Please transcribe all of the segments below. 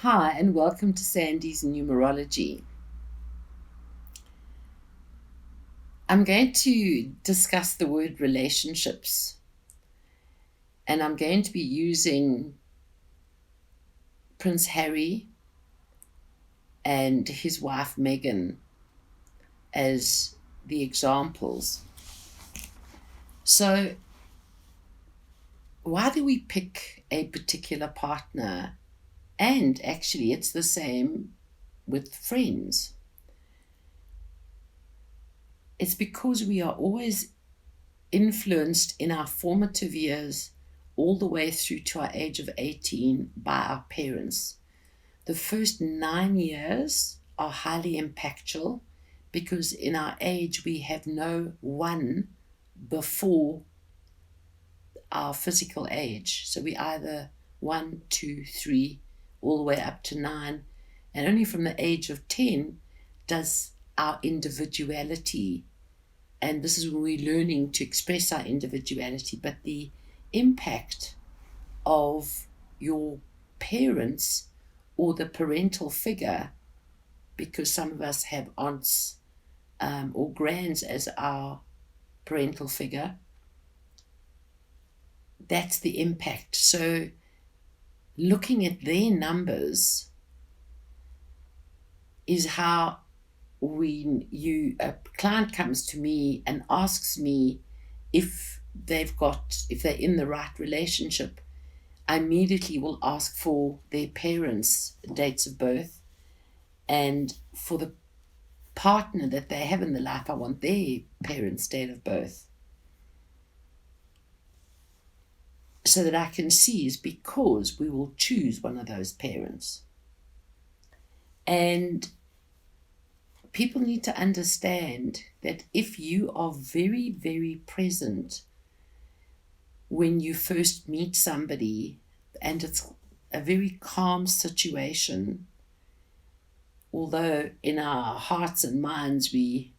Hi, and welcome to Sandy's Numerology. I'm going to discuss the word relationships, and I'm going to be using Prince Harry and his wife Meghan as the examples. So, why do we pick a particular partner? And actually, it's the same with friends. It's because we are always influenced in our formative years all the way through to our age of 18 by our parents. The first 9 years are highly impactful because in our age we have no one before our physical age. So we either 1, 2, 3, all the way up to 9. And only from the age of 10 does our individuality, and this is when we're learning to express our individuality, but the impact of your parents or the parental figure, because some of us have aunts or grands as our parental figure, that's the impact. So looking at their numbers is how a client comes to me and asks me if they're in the right relationship, I immediately will ask for their parents' dates of birth, and for the partner that they have in their life, I want their parents' date of birth, so that I can see, is because we will choose one of those parents. And people need to understand that if you are very, very present when you first meet somebody and it's a very calm situation, although in our hearts and minds we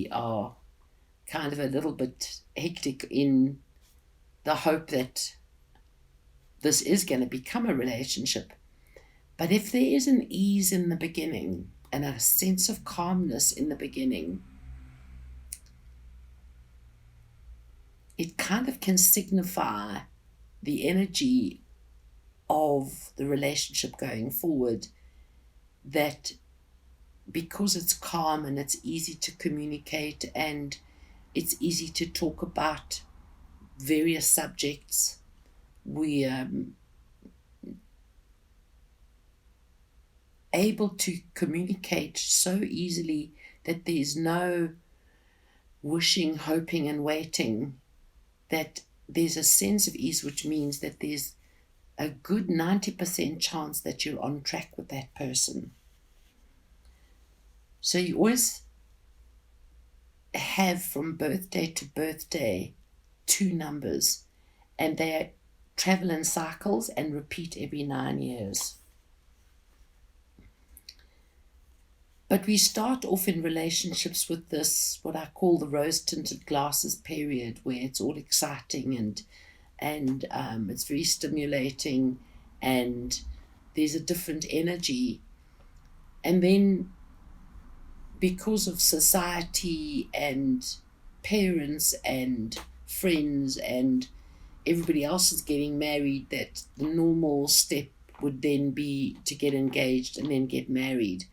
are kind of a little bit hectic in the hope that this is going to become a relationship. But if there is an ease in the beginning and a sense of calmness in the beginning, it kind of can signify the energy of the relationship going forward, that because it's calm and it's easy to communicate and it's easy to talk about various subjects, we are able to communicate so easily that there's no wishing, hoping and waiting, that there's a sense of ease, which means that there's a good 90% chance that you're on track with that person. So you always have from birthday to birthday 2 numbers, and they travel in cycles and repeat every 9 years. But we start off in relationships with this, what I call the rose-tinted glasses period, where it's all exciting and it's very stimulating and there's a different energy. And then because of society and parents and friends and everybody else is getting married, that the normal step would then be to get engaged and then get married.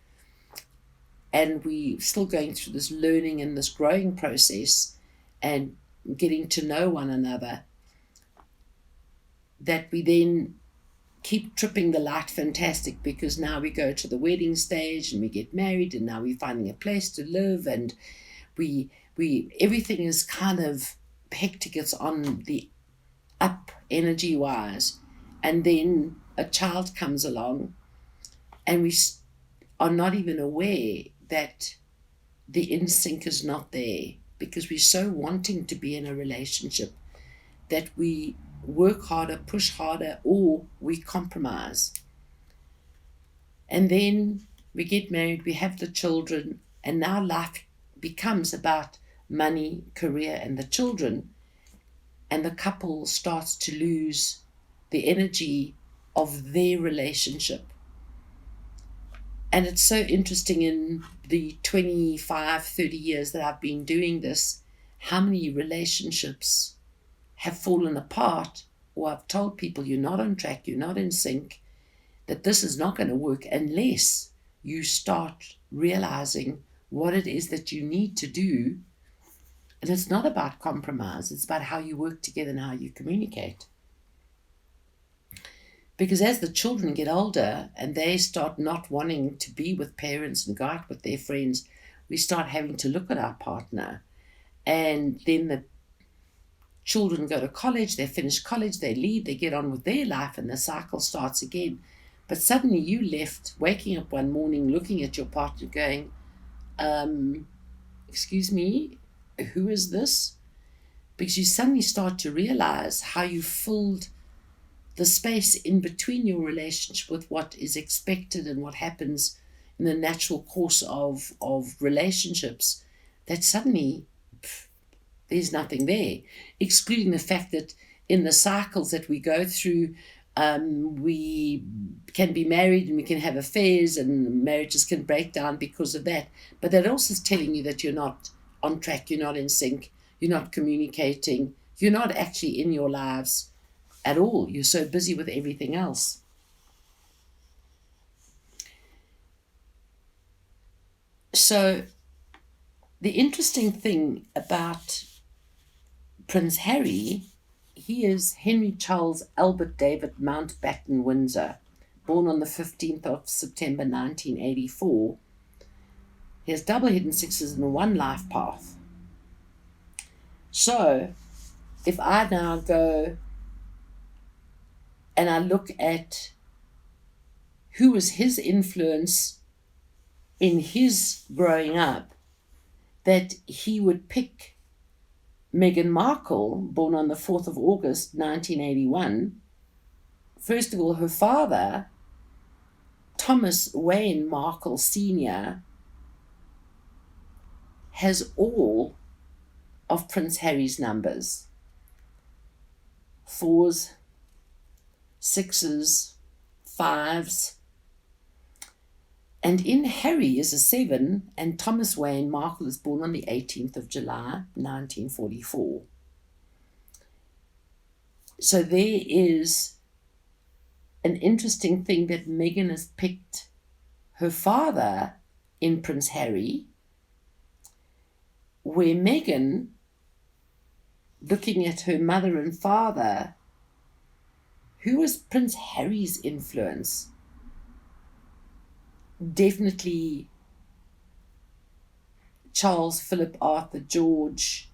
And we're still going through this learning and this growing process and getting to know one another, that we then keep tripping the light fantastic, because now we go to the wedding stage and we get married and now we're finding a place to live, and we everything is kind of hectic. It's on the up energy wise, and then a child comes along and we are not even aware that the in-sync is not there, because we're so wanting to be in a relationship that we work harder, push harder, or we compromise. And then we get married, we have the children, and now life becomes about money, career, and the children, and the couple starts to lose the energy of their relationship. And it's so interesting in the 25, 30 years that I've been doing this, how many relationships have fallen apart, or I've told people you're not on track, you're not in sync, that this is not going to work unless you start realizing what it is that you need to do. And it's not about compromise, it's about how you work together and how you communicate. Because as the children get older and they start not wanting to be with parents and go out with their friends, we start having to look at our partner. And then the children go to college, they finish college, they leave, they get on with their life, and the cycle starts again. But suddenly you left, waking up one morning, looking at your partner going, excuse me, who is this? Because you suddenly start to realize how you filled the space in between your relationship with what is expected and what happens in the natural course of relationships, that suddenly there's nothing there, excluding the fact that in the cycles that we go through, we can be married and we can have affairs and marriages can break down because of that. But that also is telling you that you're not on track, you're not in sync, you're not communicating, you're not actually in your lives at all. You're so busy with everything else. So the interesting thing about Prince Harry, he is Henry Charles Albert David Mountbatten Windsor, born on the 15th of September 1984. He has double hidden sixes and one life path. So if I now go and I look at who was his influence in his growing up, that he would pick Meghan Markle, born on the 4th of August 1981. First of all, her father, Thomas Wayne Markle Sr., has all of Prince Harry's numbers: 4s, 6s, 5s. And in Harry is a 7, and Thomas Wayne Markle is born on the 18th of July, 1944. So there is an interesting thing that Meghan has picked her father in Prince Harry, where Meghan, looking at her mother and father, who was Prince Harry's influence? Definitely Charles, Philip, Arthur, George,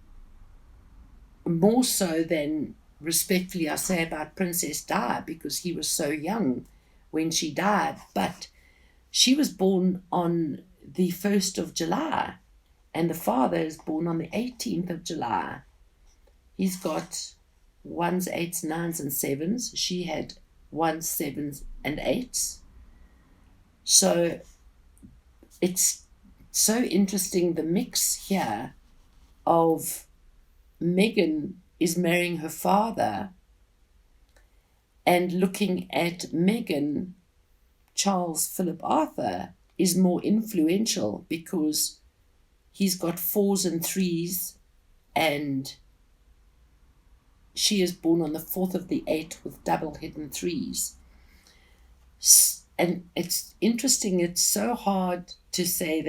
more so than, respectfully I say, about Princess Di, because he was so young when she died. But she was born on the 1st of July, and the father is born on the 18th of July. He's got 1s, 8s, 9s, and 7s. She had 1s, 7s, and 8s. So it's so interesting, the mix here of Meghan is marrying her father, and looking at Meghan, Charles Philip Arthur is more influential because he's got 4s and 3s, and she is born on the 4th of the 8th with double hidden 3s. And it's interesting, it's so hard to say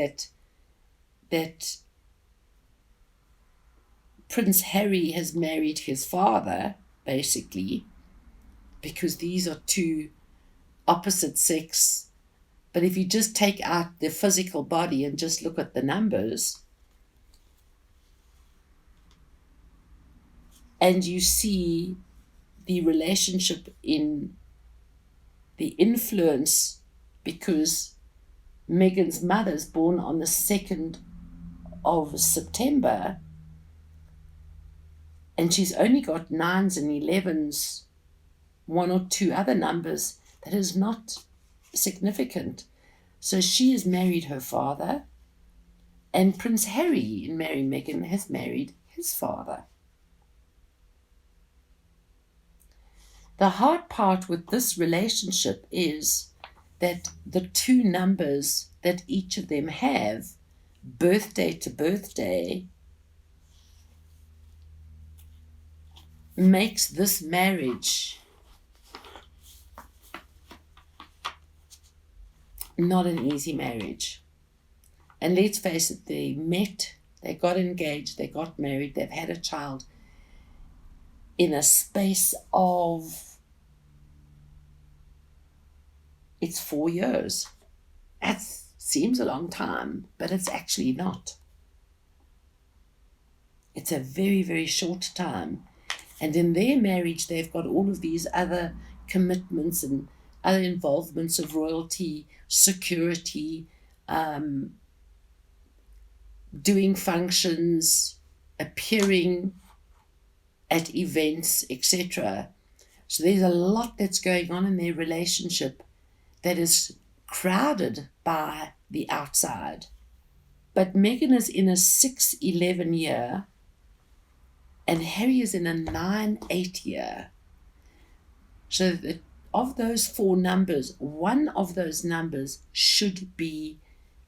that Prince Harry has married his father, basically, because these are two opposite sex. But if you just take out the physical body and just look at the numbers, and you see the relationship in the influence, because Meghan's mother's born on the 2nd of September, and she's only got 9s and 11s, 1 or 2 other numbers. That is not significant. So she has married her father, and Prince Harry, in marrying Meghan, has married his father. The hard part with this relationship is that the two numbers that each of them have, birthday to birthday, makes this marriage not an easy marriage. And let's face it, they met, they got engaged, they got married, they've had a child in a space of, it's 4 years. That seems a long time, but it's actually not. It's a very, very short time. And in their marriage, they've got all of these other commitments and other involvements of royalty, security, doing functions, appearing at events, etc. So there's a lot that's going on in their relationship that is crowded by the outside. But Meghan is in a 6-11 year and Harry is in a 9-8 year. So that of those 4 numbers, one of those numbers should be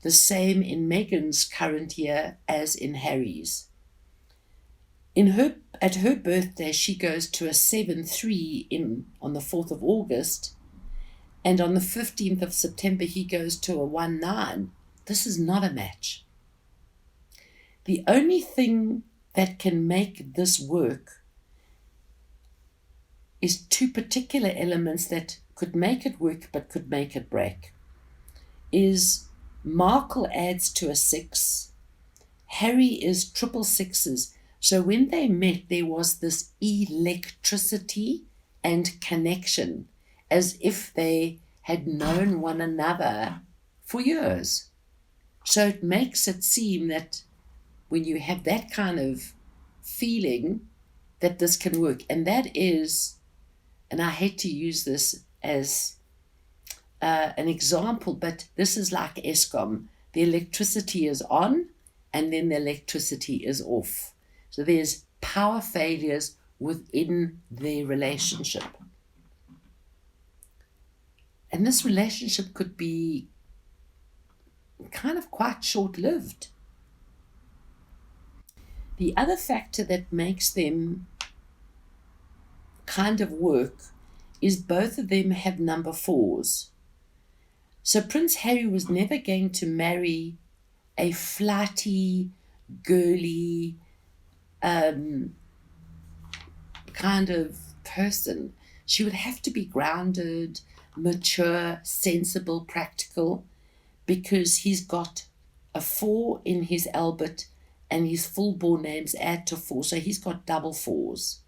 the same in Meghan's current year as in Harry's. At her birthday, she goes to a 7-3 on the 4th of August, and on the 15th of September, he goes to a 1-9. This is not a match. The only thing that can make this work is 2 particular elements that could make it work but could make it break. Is Markle adds to a 6. Harry is triple sixes. So when they met, there was this electricity and connection, as if they had known one another for years. So it makes it seem that when you have that kind of feeling, that this can work. And that is, and I hate to use this as an example, but this is like Eskom. The electricity is on and then the electricity is off. So there's power failures within their relationship. And this relationship could be kind of quite short-lived. The other factor that makes them kind of work is both of them have number 4s. So Prince Harry was never going to marry a flighty, girly, kind of person. She would have to be grounded, mature, sensible, practical, because he's got a 4 in his albert and his full-born names add to 4, so he's got double 4s.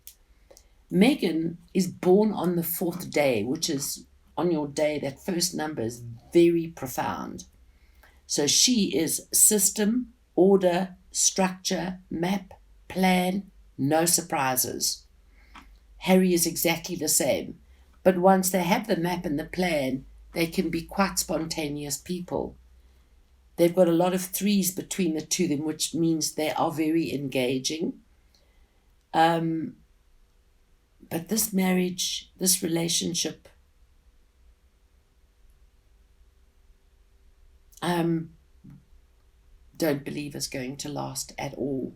Meghan is born on the 4th day, which is on your day, that first number is very profound. So she is system, order, structure, map, plan, no surprises. Harry is exactly the same. But once they have the map and the plan, they can be quite spontaneous people. They've got a lot of 3s between the two of them, which means they are very engaging. But this marriage, this relationship, don't believe is going to last at all.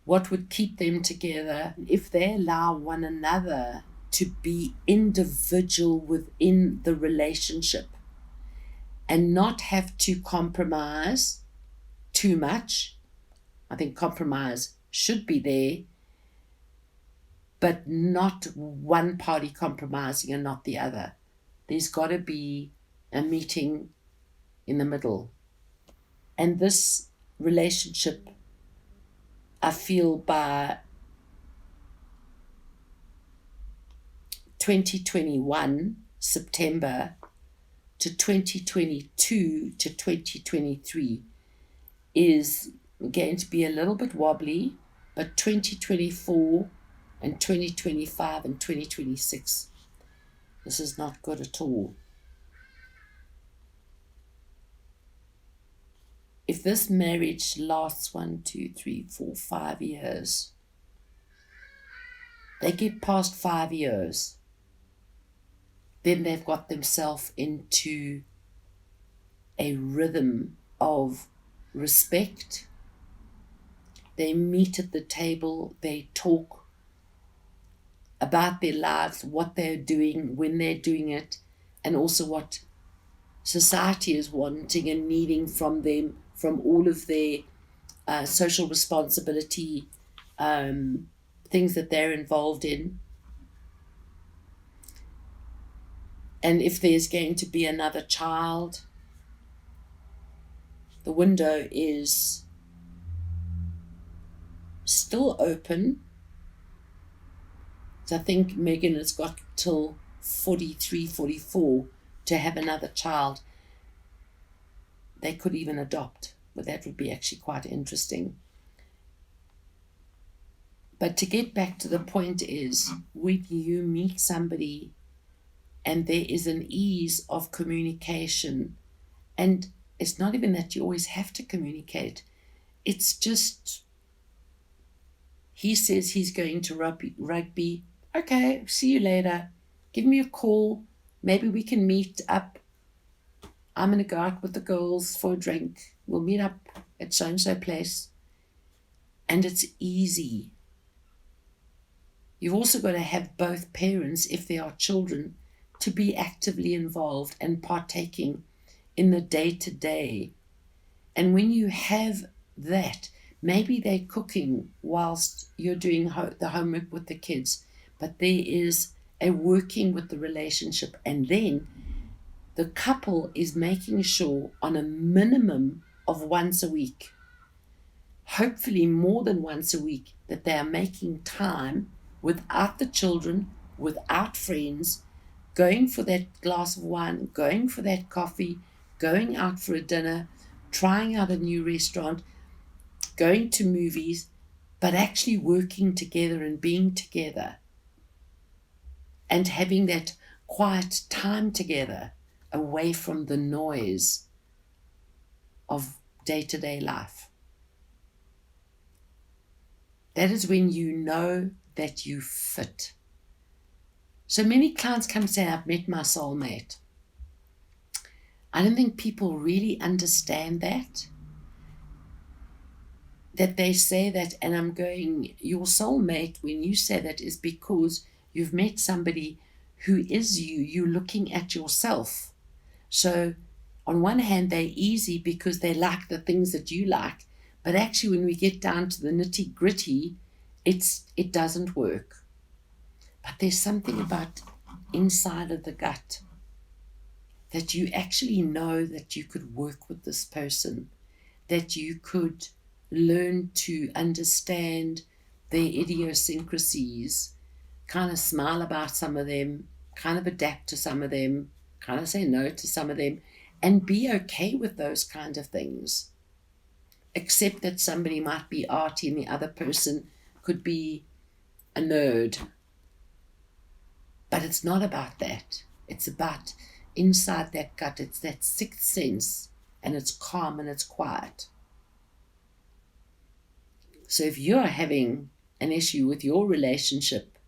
What would keep them together if they allow one another to be individual within the relationship and not have to compromise too much. I think compromise should be there, but not one party compromising and not the other. There's got to be a meeting in the middle. And this relationship, I feel by 2021 September to 2022 to 2023 is going to be a little bit wobbly, but 2024 and 2025 and 2026, this is not good at all. If this marriage lasts 1, 2, 3, 4, 5 years, they get past 5 years, then they've got themselves into a rhythm of respect. They meet at the table, they talk about their lives, what they're doing, when they're doing it, and also what society is wanting and needing from them, from all of their social responsibility things that they're involved in. And if there's going to be another child, the window is still open. So I think Meghan has got till 43, 44 to have another child. They could even adopt, but that would be actually quite interesting. But to get back to the point is, when you meet somebody and there is an ease of communication, and it's not even that you always have to communicate, it's just, he says he's going to rugby. Okay, see you later. Give me a call. Maybe we can meet up. I'm going to go out with the girls for a drink. We'll meet up at so-and-so place. And it's easy. You've also got to have both parents, if there are children, to be actively involved and partaking in the day-to-day. And when you have that, maybe they're cooking whilst you're doing the homework with the kids, but there is a working with the relationship. And then the couple is making sure on a minimum of once a week, hopefully more than once a week, that they are making time without the children, without friends, going for that glass of wine, going for that coffee, going out for a dinner, trying out a new restaurant, going to movies, but actually working together and being together and having that quiet time together away from the noise of day-to-day life. That is when you know that you fit. So many clients come and say, I've met my soulmate. I don't think people really understand that they say that, and I'm going, your soulmate, when you say that, is because you've met somebody who is you. You're looking at yourself. So on one hand, they're easy because they like the things that you like, but actually when we get down to the nitty gritty, it doesn't work. But there's something about inside of the gut that you actually know that you could work with this person, that you could learn to understand their idiosyncrasies, kind of smile about some of them, kind of adapt to some of them, kind of say no to some of them, and be okay with those kind of things. Accept that somebody might be arty and the other person could be a nerd. But it's not about that. It's about inside that gut. It's that sixth sense, and it's calm and it's quiet. So if you're having an issue with your relationship,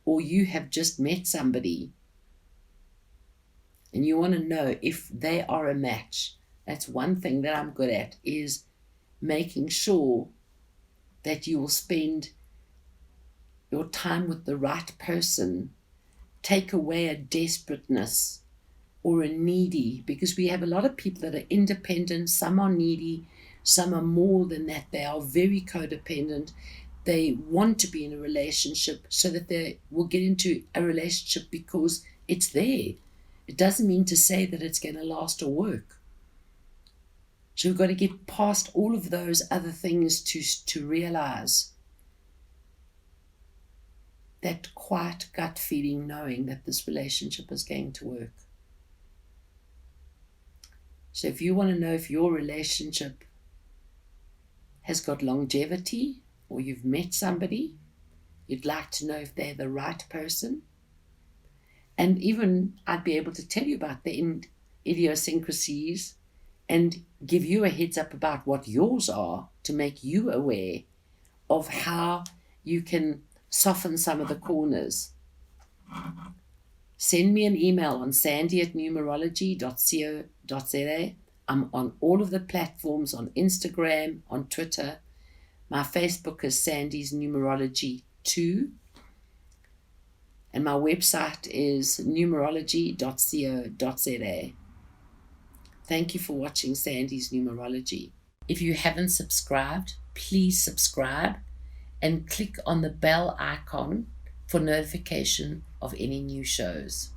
or you have just met somebody and you want to know if they are a match, that's one thing that I'm good at, is making sure that you will spend your time with the right person. Take away a desperateness or a needy, because we have a lot of people that are independent. Some are needy, some are more than that. They are very codependent. They want to be in a relationship so that they will get into a relationship because it's there. It doesn't mean to say that it's going to last or work. So we've got to get past all of those other things to realize that quiet gut feeling, knowing that this relationship is going to work. So if you want to know if your relationship has got longevity, or you've met somebody, you'd like to know if they're the right person. And even I'd be able to tell you about the idiosyncrasies and give you a heads up about what yours are to make you aware of how you can soften some of the corners. Send me an email on sandy@numerology.co.za. I'm on all of the platforms, on Instagram, on Twitter. My Facebook is Sandy's Numerology 2. And my website is numerology.co.za. Thank you for watching Sandy's Numerology. If you haven't subscribed, please subscribe and click on the bell icon for notification of any new shows.